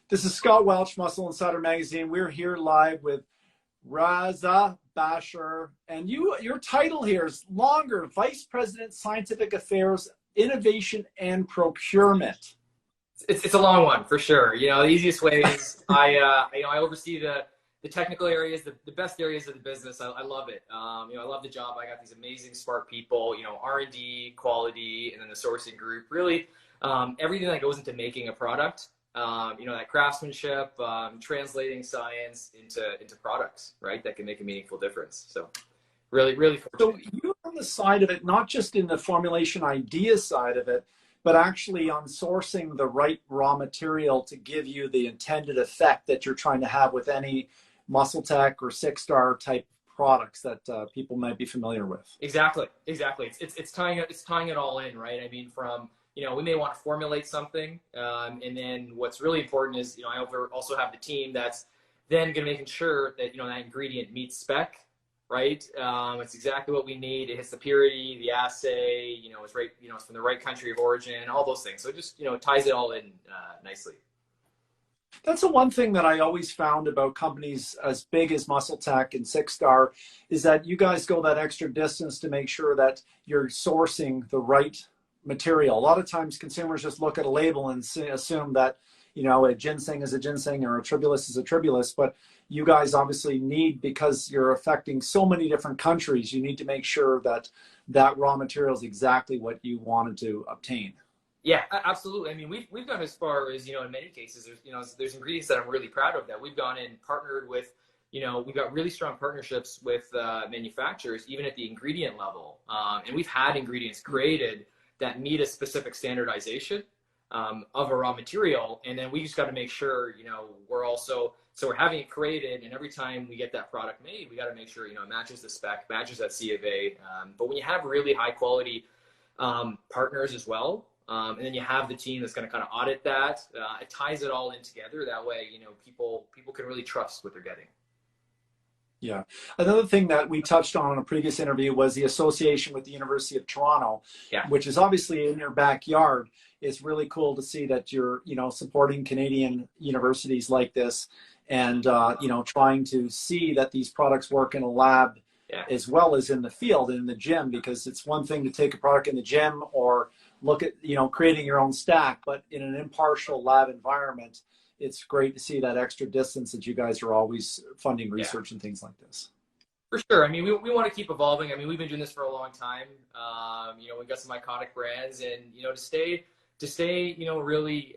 This is Scott Welch, Muscle Insider Magazine. We're here live with Raza, Bashir, and your title here is longer, Vice President, Scientific Affairs, Innovation and Procurement. It's a long one for sure. You know, the easiest way is I oversee the technical areas, the best areas of the business. I love it. I love the job. I got these amazing smart people, R&D, quality, and then the sourcing group. Really, everything that goes into making a product. That craftsmanship, translating science into products, right? That can make a meaningful difference. So really fortunate. So you're on the side of it, not just in the formulation idea side of it, but actually on sourcing the right raw material to give you the intended effect that you're trying to have with any MuscleTech or 6-Star type products that people might be familiar with. Exactly. It's tying it all in, right? I mean, from we may want to formulate something, and then what's really important is, I also have the team that's then going to making sure that, that ingredient meets spec, right? It's exactly what we need. It hits the purity, the assay, it's right, it's from the right country of origin, all those things. So it just, ties it all in nicely. That's the one thing that I always found about companies as big as MuscleTech and 6-Star is that you guys go that extra distance to make sure that you're sourcing the right material. A lot of times consumers just look at a label and assume that, a ginseng is a ginseng or a tribulus is a tribulus, but you guys obviously need, because you're affecting so many different countries, you need to make sure that that raw material is exactly what you wanted to obtain. Yeah, absolutely. I mean, we've gone as far as, in many cases, there's ingredients that I'm really proud of that we've gone and partnered with, we've got really strong partnerships with manufacturers, even at the ingredient level. And we've had ingredients created that meet a specific standardization of a raw material. And then we just got to make sure, we're having it created, and every time we get that product made, we got to make sure, it matches the spec, matches that C of A. But when you have really high quality partners as well, and then you have the team that's going to kind of audit that, it ties it all in together. That way, people can really trust what they're getting. Yeah. Another thing that we touched on in a previous interview was the association with the University of Toronto, which is obviously in your backyard. It's really cool to see that you're, supporting Canadian universities like this and, trying to see that these products work in a lab as well as in the field and in the gym, because it's one thing to take a product in the gym or look at, creating your own stack, but in an impartial lab environment, it's great to see that extra distance that you guys are always funding research and things like this. For sure. I mean, we want to keep evolving. I mean, we've been doing this for a long time. We've got some iconic brands, and, to stay, really,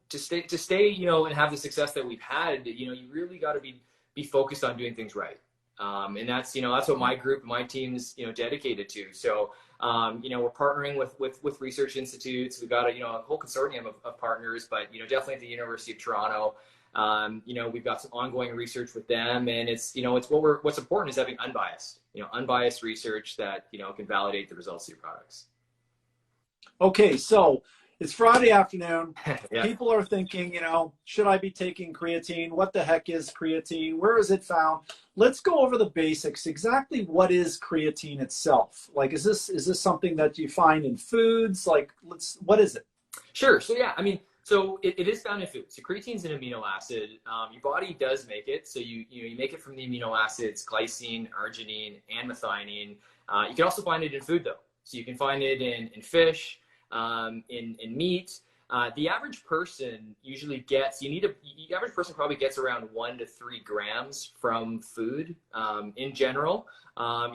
to stay, and have the success that we've had, you really got to be focused on doing things right. And that's what my group, my team's, dedicated to. So, we're partnering with research institutes. We've got a whole consortium of partners, but, definitely at the University of Toronto, we've got some ongoing research with them, and it's what's important is having unbiased research that, can validate the results of your products. Okay. So it's Friday afternoon. People are thinking, should I be taking creatine? What the heck is creatine? Where is it found? Let's go over the basics. Exactly what is creatine itself? Like, is this something that you find in foods? Like, what is it? Sure. So so it is found in foods. So creatine is an amino acid. Your body does make it. So you make it from the amino acids, glycine, arginine, and methionine. You can also find it in food though. So you can find it in fish, in meat. The average person usually gets, the average person probably gets around 1 to 3 grams from food in general. I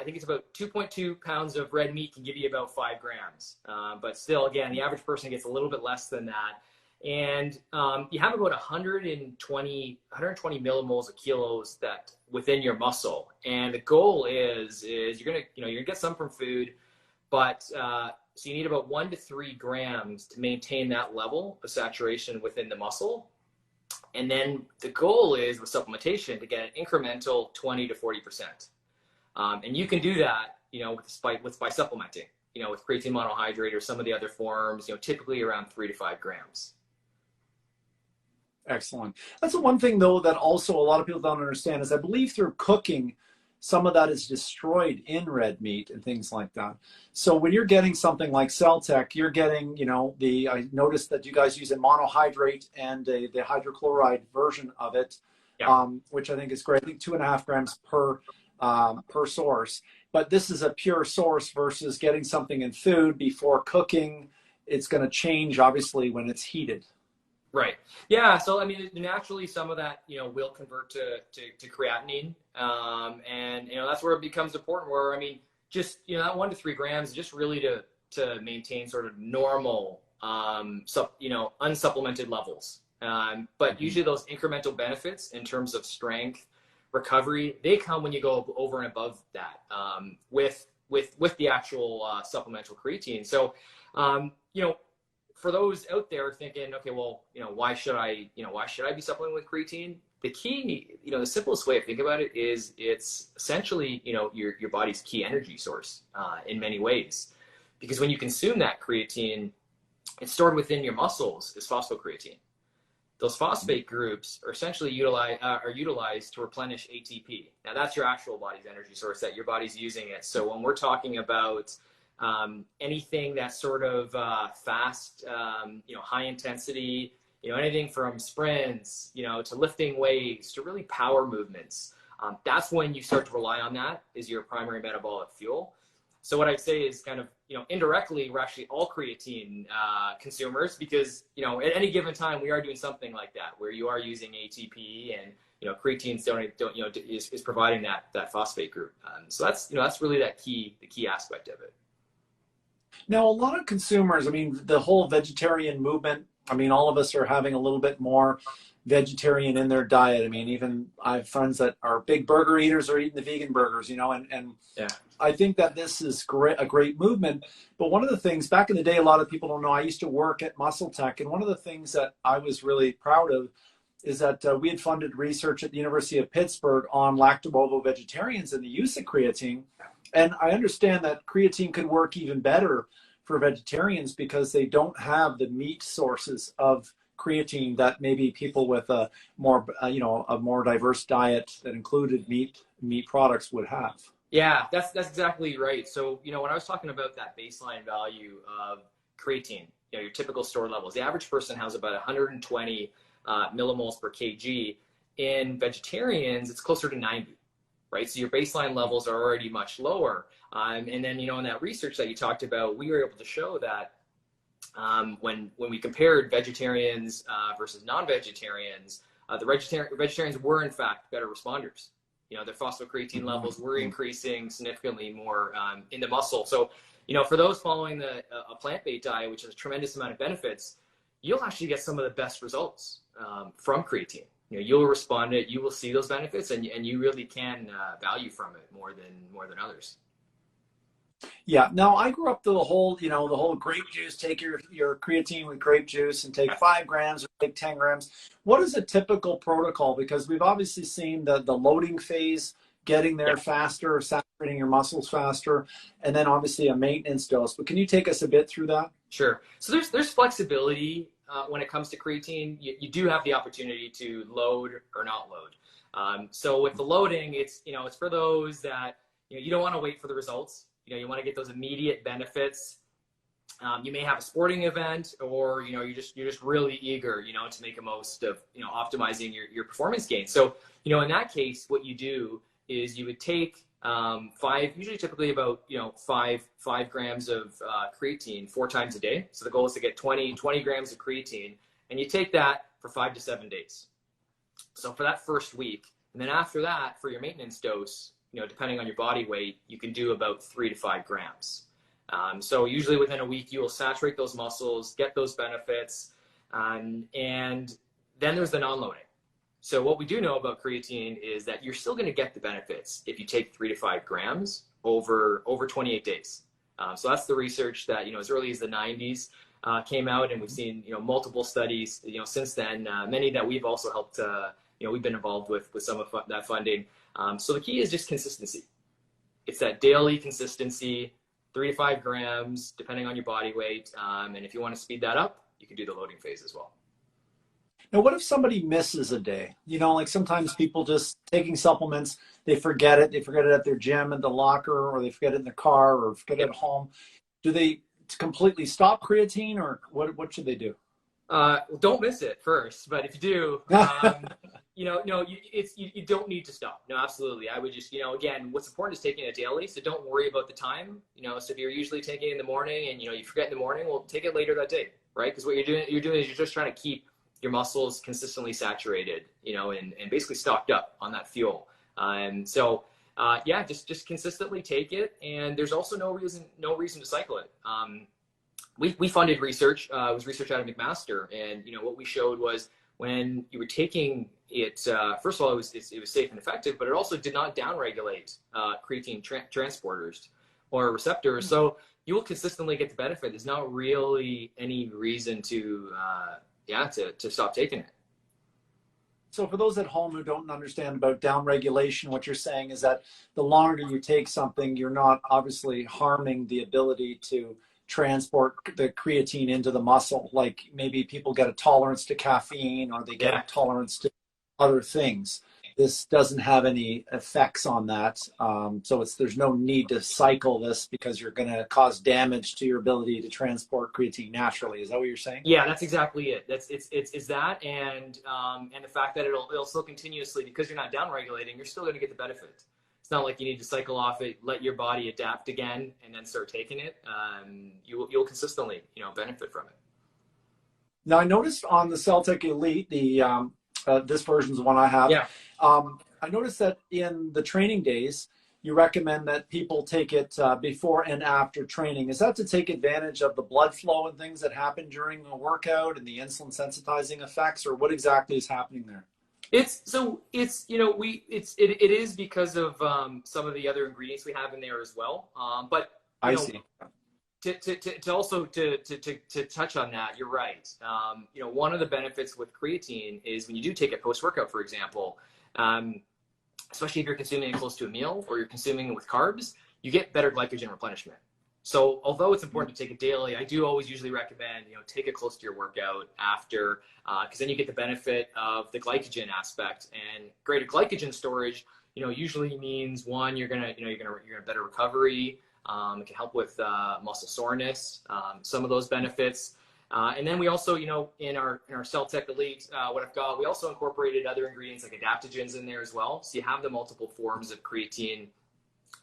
think it's about 2.2 pounds of red meat can give you about 5 grams. But still, again, the average person gets a little bit less than that. And you have about 120 millimoles of kilos that within your muscle. And the goal is you're gonna get some from food, but so you need about 1 to 3 grams to maintain that level of saturation within the muscle. And then the goal is with supplementation to get an incremental 20 to 40%. And you can do that, by supplementing, with creatine monohydrate or some of the other forms, typically around 3 to 5 grams. Excellent. That's the one thing though that also a lot of people don't understand is I believe through cooking, some of that is destroyed in red meat and things like that. So when you're getting something like CellTech, you're getting, you know, I noticed that you guys use a monohydrate and the hydrochloride version of it, which I think is great. I think 2.5 grams per source. But this is a pure source versus getting something in food before cooking. It's going to change, obviously, when it's heated. Right. Yeah. So, I mean, naturally, some of that, you know, will convert to creatinine. And, you know, that's where it becomes important where, I mean, just, you know, that 1 to 3 grams, just really to maintain sort of normal, you know, unsupplemented levels. But usually those incremental benefits in terms of strength, recovery, they come when you go over and above that, with the actual, supplemental creatine. So, you know, for those out there thinking, okay, well, you know, why should I be supplementing with creatine? The key, you know, the simplest way to think about it is it's essentially, you know, your body's key energy source, in many ways, because when you consume that creatine, it's stored within your muscles as phosphocreatine. Those phosphate groups are essentially utilized to replenish ATP. Now that's your actual body's energy source that your body's using it. So when we're talking about anything that's sort of fast, you know, high intensity, you know, anything from sprints, you know, to lifting weights, to really power movements, that's when you start to rely on that as your primary metabolic fuel. So what I'd say is kind of, you know, indirectly, we're actually all creatine consumers because, you know, at any given time, we are doing something like that, where you are using ATP and, you know, creatine don't you know, is providing that phosphate group. So that's, you know, that's really the key aspect of it. Now, a lot of consumers, I mean, the whole vegetarian movement, I mean, all of us are having a little bit more vegetarian in their diet. I mean, even I have friends that are big burger eaters are eating the vegan burgers, you know, and yeah. I think that this is a great movement. But one of the things, back in the day, a lot of people don't know, I used to work at MuscleTech, and one of the things that I was really proud of is that we had funded research at the University of Pittsburgh on lacto-ovo-vegetarians and the use of creatine. And I understand that creatine could work even better for vegetarians because they don't have the meat sources of creatine that maybe people with a more, you know, a more diverse diet that included meat products would have. Yeah, that's exactly right. So, you know, when I was talking about that baseline value of creatine, you know, your typical store levels, the average person has about 120 millimoles per kg. In vegetarians, it's closer to 90. Right? So your baseline levels are already much lower. And then, you know, in that research that you talked about, we were able to show that when we compared vegetarians versus non-vegetarians, the vegetarians were in fact better responders. You know, their phosphocreatine levels were increasing significantly more in the muscle. So, you know, for those following a plant-based diet, which has a tremendous amount of benefits, you'll actually get some of the best results from creatine. You know, you'll respond to it, you will see those benefits, and you really can value from it more than others. Yeah. Now, I grew up the whole grape juice, take your creatine with grape juice and take 5 grams or take 10 grams. What is a typical protocol? Because we've obviously seen the loading phase, getting there faster, saturating your muscles faster, and then obviously a maintenance dose. But can you take us a bit through that? Sure. So there's flexibility when it comes to creatine. You do have the opportunity to load or not load. So with the loading, it's, you know, it's for those that, you know, you don't want to wait for the results. You know, you want to get those immediate benefits. You may have a sporting event, or, you know, you're just really eager, you know, to make the most of, you know, optimizing your performance gain. So, you know, in that case, what you do is you would take usually typically about, you know, 5 grams of creatine 4 times a day. So the goal is to get 20 grams of creatine, and you take that for 5 to 7 days. So for that first week, and then after that, for your maintenance dose, you know, depending on your body weight, you can do about 3 to 5 grams. So usually within a week, you will saturate those muscles, get those benefits, and then there's the non-loading. So what we do know about creatine is that you're still going to get the benefits if you take 3 to 5 grams over 28 days. So that's the research that, you know, as early as the 90s came out, and we've seen, you know, multiple studies, you know, since then, many that we've also helped, you know, we've been involved with some of that funding. So the key is just consistency. It's that daily consistency, 3 to 5 grams, depending on your body weight. And if you want to speed that up, you can do the loading phase as well. Now, what if somebody misses a day? You know, like sometimes people just taking supplements, they forget it. They forget it at their gym, in the locker, or they forget it in the car, or forget it at home. Do they completely stop creatine, or what should they do? Don't miss it first, but if you do, you know, no, you don't need to stop. No, absolutely. I would just, you know, again, what's important is taking it daily. So don't worry about the time. You know, so if you're usually taking it in the morning and, you know, you forget in the morning, well, take it later that day, right? Because what you're doing is you're just trying to keep your muscles consistently saturated, you know, and basically stocked up on that fuel. Yeah, just consistently take it. And there's also no reason to cycle it. We funded research. It was research out of McMaster, and you know what we showed was when you were taking it, first of all, it was safe and effective, but it also did not downregulate creatine transporters or receptors. So you will consistently get the benefit. There's not really any reason to stop taking it. So for those at home who don't understand about downregulation, what you're saying is that the longer you take something, you're not obviously harming the ability to transport the creatine into the muscle. Like maybe people get a tolerance to caffeine, or they get a tolerance to other things. This doesn't have any effects on that. So there's no need to cycle this because you're going to cause damage to your ability to transport creatine naturally. Is that what you're saying? Yeah, that's exactly it. It's that, and the fact that it'll still continuously, because you're not downregulating, you're still going to get the benefit. It's not like you need to cycle off it, let your body adapt again, and then start taking it. You'll consistently, you know, benefit from it. Now, I noticed on the CellTech Elite, this version is the one I have. Yeah. I noticed that in the training days, you recommend that people take it before and after training. Is that to take advantage of the blood flow and things that happen during a workout and the insulin sensitizing effects, or what exactly is happening there? It is because of some of the other ingredients we have in there as well. But I see. To touch on that, you're right. You know, one of the benefits with creatine is when you do take it post-workout, for example, especially if you're consuming it close to a meal or you're consuming it with carbs, you get better glycogen replenishment. So although it's important to take it daily, I do always usually recommend, you know, take it close to your workout after, because then you get the benefit of the glycogen aspect. And greater glycogen storage, you know, usually means one, you're gonna better recovery. It can help with muscle soreness, some of those benefits. And then we also, you know, in our CellTech Elite, what I've got, we also incorporated other ingredients like adaptogens in there as well. So you have the multiple forms of creatine.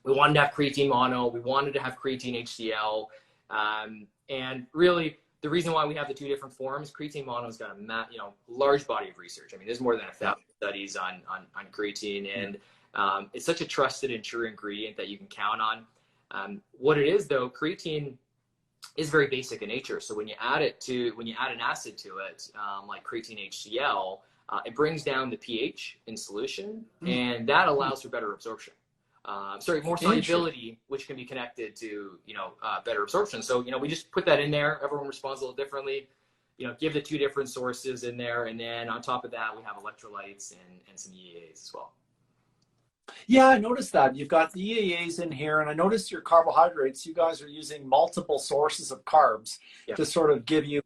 We wanted to have creatine mono. We wanted to have creatine HCl. And really, the reason why we have the two different forms, creatine mono has got a large body of research. I mean, there's more than 1,000 studies on creatine, and it's such a trusted and sure ingredient that you can count on. What it is, though, creatine is very basic in nature. So when you add an acid to it, like creatine HCl, it brings down the pH in solution, and that allows for better absorption. More solubility, which can be connected to, better absorption. So, we just put that in there. Everyone responds a little differently, give the two different sources in there. And then on top of that, we have electrolytes and some EAAs as well. Yeah, I noticed that. You've got the EAAs in here, and I noticed your carbohydrates. You guys are using multiple sources of carbs to sort of give you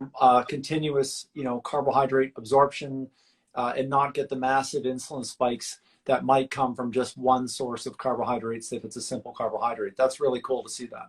continuous, carbohydrate absorption and not get the massive insulin spikes that might come from just one source of carbohydrates if it's a simple carbohydrate. That's really cool to see that.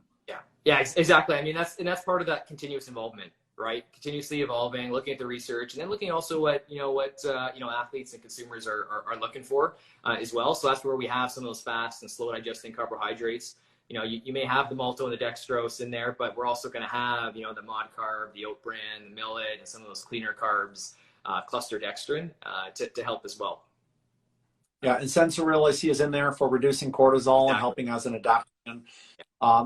Yeah, exactly. I mean, that's part of that continuous involvement, right? Continuously evolving, looking at the research, and then looking also what athletes and consumers are looking for as well. So that's where we have some of those fast and slow digesting carbohydrates. You may have the malto and the dextrose in there, but we're also going to have, the mod carb, the oat bran, the millet, and some of those cleaner carbs, cluster dextrin to help as well. Yeah, and Sensoril I see is in there for reducing cortisol and helping as an adaptogen.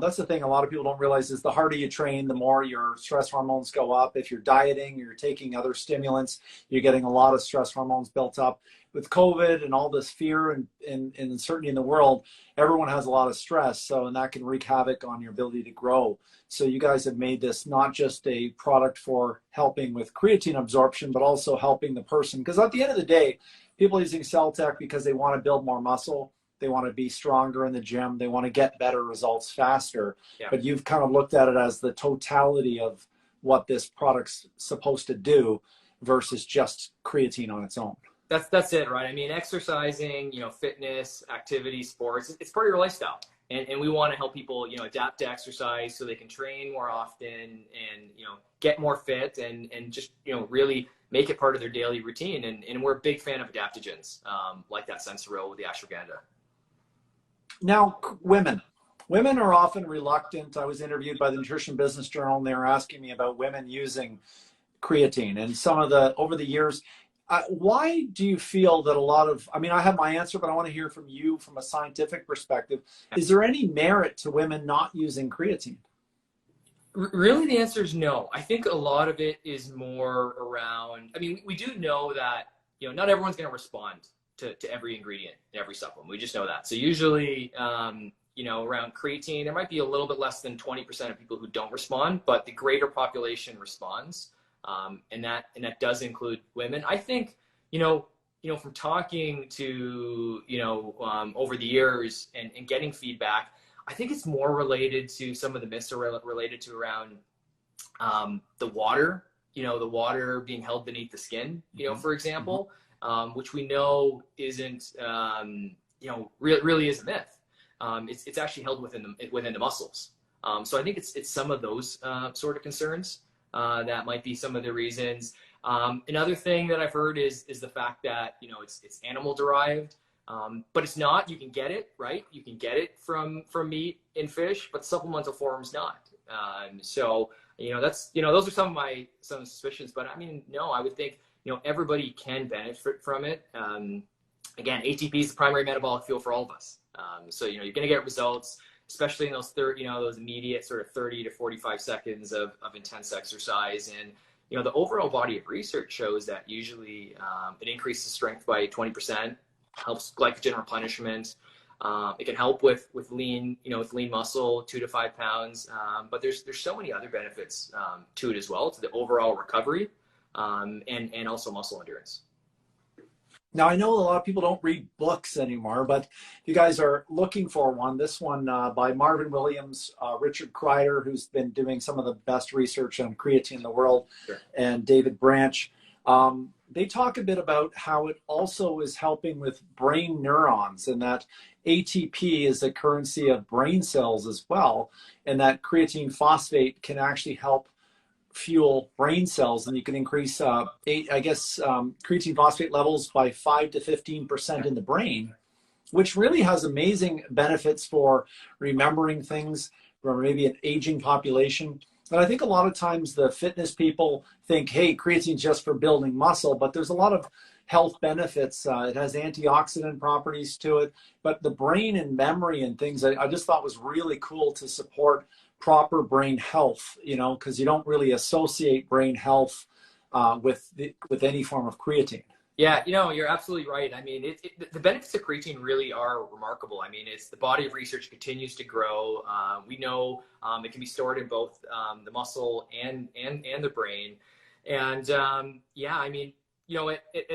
That's the thing a lot of people don't realize is the harder you train, the more your stress hormones go up. If you're dieting, you're taking other stimulants, you're getting a lot of stress hormones built up. With COVID and all this fear and uncertainty in the world, everyone has a lot of stress. And that can wreak havoc on your ability to grow. So you guys have made this not just a product for helping with creatine absorption, but also helping the person. Because at the end of the day, people are using CellTech because they want to build more muscle. They want to be stronger in the gym. They want to get better results faster. Yeah. But you've kind of looked at it as the totality of what this product's supposed to do. versus just creatine on its own. That's it, right? I mean, exercising, fitness, activity, sports, it's part of your lifestyle. And we want to help people, adapt to exercise so they can train more often and, get more fit and just, really make it part of their daily routine. And we're a big fan of adaptogens, like that Sensoril with the ashwagandha. Now, women are often reluctant. I was interviewed by the Nutrition Business Journal, and they were asking me about women using creatine and over the years. Why do you feel that I have my answer, but I want to hear from you from a scientific perspective. Is there any merit to women not using creatine? Really, the answer is no. I think a lot of it is more around, we do know that, not everyone's going to respond to every ingredient in every supplement. We just know that. So usually, around creatine, there might be a little bit less than 20% of people who don't respond, but the greater population responds. And that does include women. I think, from talking to, over the years and getting feedback, I think it's more related to some of the myths related to around the water, the water being held beneath the skin, for example, which we know isn't, really is a myth. It's actually held within the muscles. So I think it's some of those sort of concerns. That might be some of the reasons. Another thing that I've heard is the fact that, it's animal derived, but it's not. You can get it, right? You can get it from meat and fish, but supplemental form's not. So, those are some suspicions, but no, I would think, everybody can benefit from it. Again, ATP is the primary metabolic fuel for all of us. So, you're going to get results, especially in those those immediate sort of 30 to 45 seconds of intense exercise. And, the overall body of research shows that usually it increases strength by 20%, helps glycogen replenishment. It can help with lean, with lean muscle, 2 to 5 pounds. But there's so many other benefits to it as well, to the overall recovery and also muscle endurance. Now, I know a lot of people don't read books anymore, but if you guys are looking for one, this one by Marvin Williams, Richard Kreider, who's been doing some of the best research on creatine in the world, sure, and David Branch, they talk a bit about how it also is helping with brain neurons, and that ATP is the currency of brain cells as well, and that creatine phosphate can actually help fuel brain cells, and you can increase creatine phosphate levels by 5 to 15% in the brain, which really has amazing benefits for remembering things for maybe an aging population. And I think a lot of times the fitness people think, hey, creatine's just for building muscle, but there's a lot of health benefits. It has antioxidant properties to it, but the brain and memory and things I just thought was really cool to support proper brain health, because you don't really associate brain health with any form of creatine. Yeah, you're absolutely right. The benefits of creatine really are remarkable. It's the body of research continues to grow. We know it can be stored in both the muscle and the brain. And at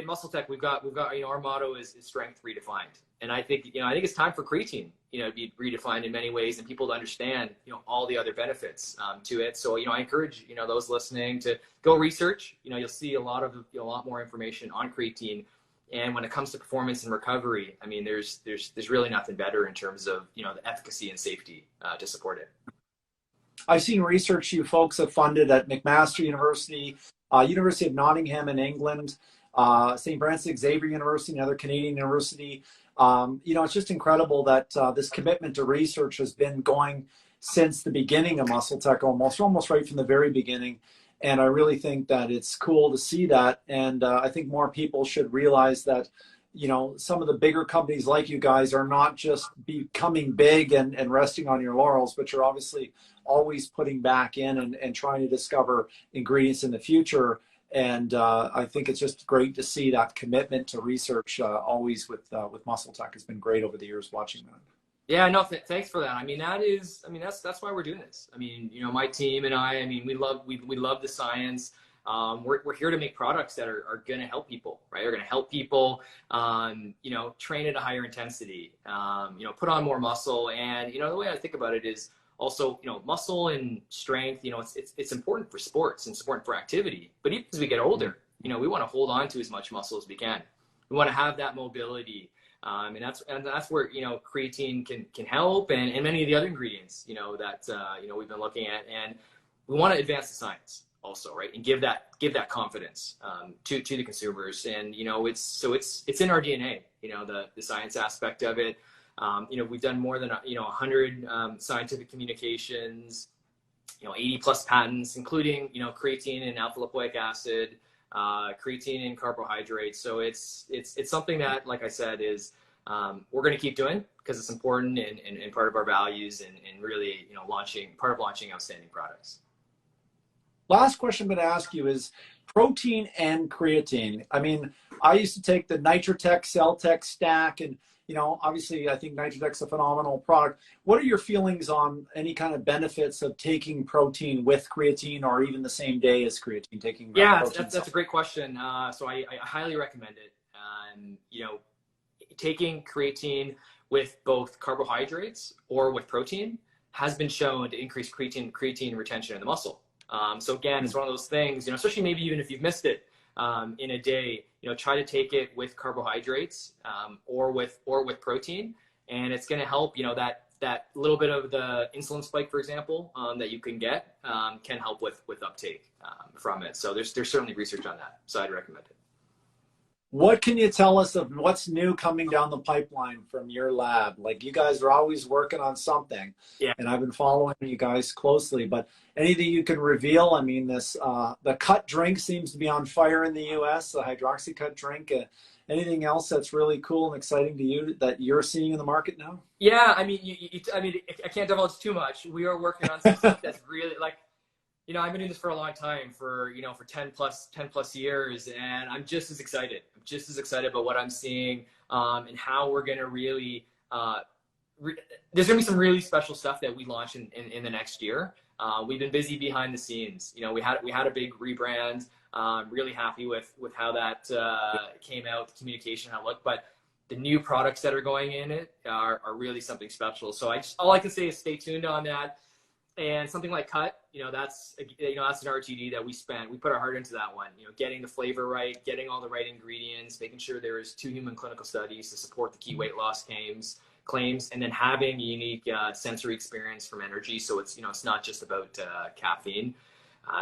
MuscleTech, we've got our motto is strength redefined. And I think it's time for creatine, to be redefined in many ways and people to understand, all the other benefits to it. So, I encourage, those listening to go research. You'll see a lot more information on creatine. And when it comes to performance and recovery, there's really nothing better in terms of, the efficacy and safety to support it. I've seen research you folks have funded at McMaster University, University of Nottingham in England, St. Francis Xavier University, another Canadian university. It's just incredible that this commitment to research has been going since the beginning of MuscleTech, almost right from the very beginning. And I really think that it's cool to see that. And I think more people should realize that, some of the bigger companies like you guys are not just becoming big and resting on your laurels, but you're obviously always putting back in and trying to discover ingredients in the future. And I think it's just great to see that commitment to research always with MuscleTech. Has been great over the years watching that. Yeah, no, thanks for that. That's why we're doing this. My team and I, we love the science. We're here to make products that are going to help people, right? Are going to help people, train at a higher intensity, put on more muscle. And, the way I think about it is also, muscle and strength, it's important for sports and it's important for activity. But even as we get older, we want to hold on to as much muscle as we can. We want to have that mobility. And that's where, creatine can help, and many of the other ingredients, that, we've been looking at. And we want to advance the science also, right? And give that confidence, to the consumers. And, it's in our DNA, the science aspect of it. We've done more than, 100 scientific communications, 80 plus patents, including, creatine and alpha lipoic acid, creatine and carbohydrates. So it's something that, like I said, is we're going to keep doing because it's important and part of our values, and really, launching outstanding products. Last question I'm going to ask you is protein and creatine. I mean, I used to take the NitroTech, CellTech stack, and obviously I think NitroTech's a phenomenal product. What are your feelings on any kind of benefits of taking protein with creatine, or even the same day as creatine, taking that's a great question. So I highly recommend it. Taking creatine with both carbohydrates or with protein has been shown to increase creatine retention in the muscle. So again, it's one of those things, especially maybe even if you've missed it in a day, try to take it with carbohydrates or with protein, and it's going to help. That little bit of the insulin spike, for example, that you can get can help with uptake from it. So there's certainly research on that. So I'd recommend it. What can you tell us of what's new coming down the pipeline from your lab? Like, you guys are always working on something, and I've been following you guys closely, but anything you can reveal? I mean, the cut drink seems to be on fire in the US, the hydroxy cut drink. Anything else that's really cool and exciting to you that you're seeing in the market now? Yeah, I mean, I can't divulge too much. We are working on some stuff that's really, like, I've been doing this for a long time, for 10 plus years, and I'm just as excited. I'm just as excited about what I'm seeing, and how we're going to really, there's going to be some really special stuff that we launch in the next year. We've been busy behind the scenes. We had a big rebrand. Really happy with how that came out, the communication, how it looked, but the new products that are going in it are really something special. So all I can say is stay tuned on that. And something like cut, that's an RTD that we put our heart into that one, getting the flavor right, getting all the right ingredients, making sure there's 2 human clinical studies to support the key weight loss claims, and then having a unique sensory experience from energy. So it's, it's not just about caffeine.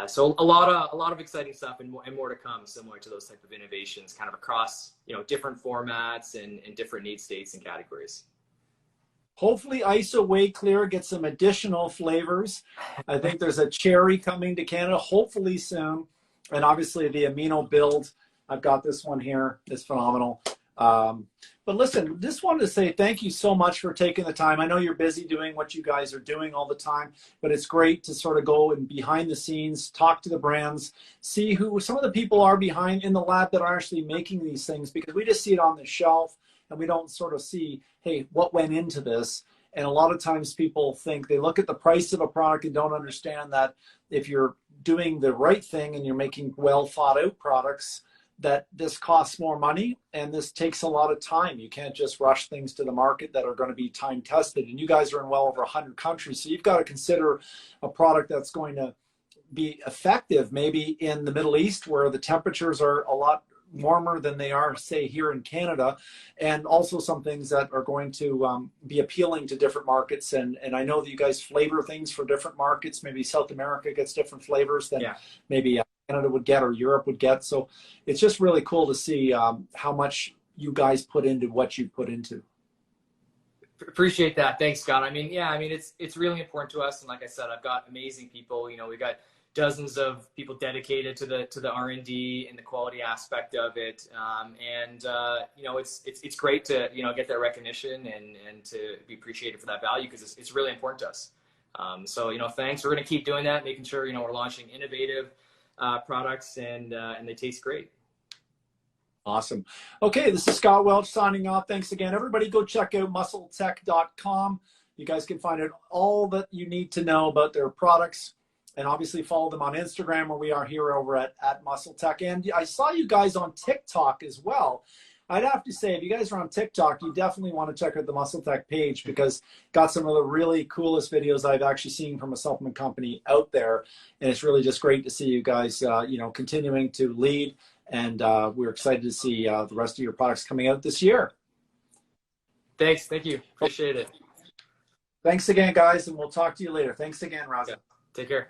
So a lot of exciting stuff, and more to come, similar to those type of innovations, kind of across, different formats and different need states and categories. Hopefully ISO Way Clear gets some additional flavors. I think there's a cherry coming to Canada, hopefully soon. And obviously the amino build, I've got this one here, is phenomenal. But listen, just wanted to say thank you so much for taking the time. I know you're busy doing what you guys are doing all the time, but it's great to sort of go and behind the scenes, talk to the brands, see who some of the people are behind in the lab that are actually making these things, because we just see it on the shelf and we don't sort of see, hey, what went into this? And a lot of times people think, they look at the price of a product and don't understand that if you're doing the right thing and you're making well thought out products, that this costs more money and this takes a lot of time. You can't just rush things to the market that are going to be time tested. And you guys are in well over 100 countries. So you've got to consider a product that's going to be effective maybe in the Middle East, where the temperatures are a lot warmer than they are, say, here in Canada, and also some things that are going to be appealing to different markets. And I know that you guys flavor things for different markets. Maybe South America gets different flavors than maybe Canada would get or Europe would get. So it's just really cool to see how much you guys put into what you put into. Appreciate that. Thanks, Scott. I mean, it's really important to us. And like I said, I've got amazing people. We got dozens of people dedicated to the R&D and the quality aspect of it. It's great to, get that recognition and to be appreciated for that value, because it's really important to us. So, thanks. We're going to keep doing that, making sure, we're launching innovative products and they taste great. Awesome. Okay, this is Scott Welch signing off. Thanks again. Everybody go check out MuscleTech.com. You guys can find out all that you need to know about their products. And obviously follow them on Instagram, where we are here over at MuscleTech. And I saw you guys on TikTok as well. I'd have to say, if you guys are on TikTok, you definitely want to check out the MuscleTech page, because got some of the really coolest videos I've actually seen from a supplement company out there. And it's really just great to see you guys, continuing to lead And we're excited to see the rest of your products coming out this year. Thanks. Thank you. Appreciate it. Thanks again, guys, and we'll talk to you later. Thanks again, Raza. Yeah. Take care.